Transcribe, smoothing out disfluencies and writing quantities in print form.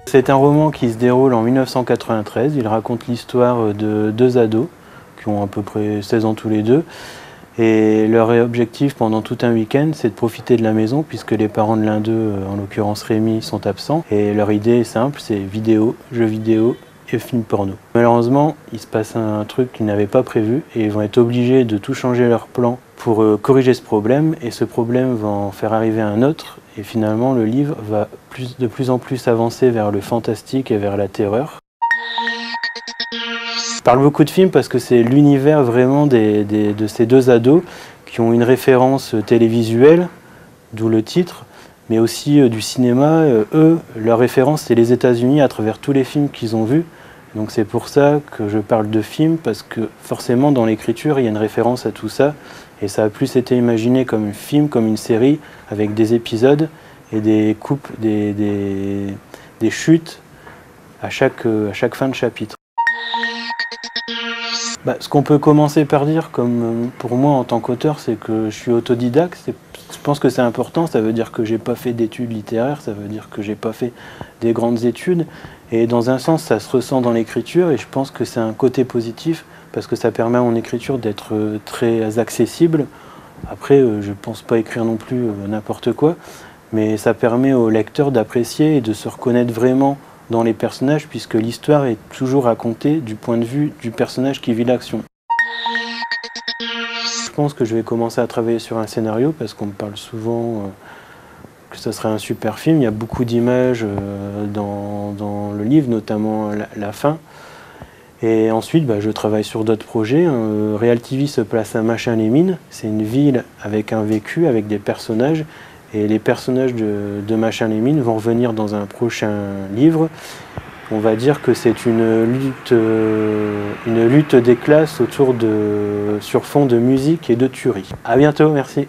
C'est un roman qui se déroule en 1993. Il raconte l'histoire de deux ados qui ont à peu près 16 ans tous les deux. Et leur objectif pendant tout un week-end, c'est de profiter de la maison puisque les parents de l'un d'eux, en l'occurrence Rémi, sont absents. Et leur idée est simple, c'est vidéo, jeux vidéo et films porno. Malheureusement, il se passe un truc qu'ils n'avaient pas prévu et ils vont être obligés de tout changer leur plan pour corriger ce problème. Et ce problème va en faire arriver un autre. Et finalement, le livre va de plus en plus avancer vers le fantastique et vers la terreur. Je parle beaucoup de films parce que c'est l'univers vraiment de ces deux ados qui ont une référence télévisuelle, d'où le titre, mais aussi du cinéma. Eux, leur référence, c'est les États-Unis à travers tous les films qu'ils ont vus. Donc c'est pour ça que je parle de films, parce que forcément dans l'écriture, il y a une référence à tout ça. Et ça a plus été imaginé comme un film, comme une série, avec des épisodes et des coupes, des chutes à chaque fin de chapitre. Ce qu'on peut commencer par dire, comme pour moi en tant qu'auteur, c'est que je suis autodidacte. Je pense que c'est important, ça veut dire que j'ai pas fait d'études littéraires, ça veut dire que j'ai pas fait des grandes études. Et dans un sens, ça se ressent dans l'écriture et je pense que c'est un côté positif parce que ça permet à mon écriture d'être très accessible. Après, je pense pas écrire non plus n'importe quoi, mais ça permet au lecteur d'apprécier et de se reconnaître vraiment dans les personnages puisque l'histoire est toujours racontée du point de vue du personnage qui vit l'action. Je pense que je vais commencer à travailler sur un scénario parce qu'on me parle souvent que ça serait un super film. Il y a beaucoup d'images dans le livre, notamment la fin. Et ensuite, je travaille sur d'autres projets. Real TV se place à Machin-les-Mines. C'est une ville avec un vécu, avec des personnages. Et les personnages de Machin-les-Mines vont revenir dans un prochain livre. On va dire que c'est une lutte des classes sur fond de musique et de tuerie. À bientôt, merci.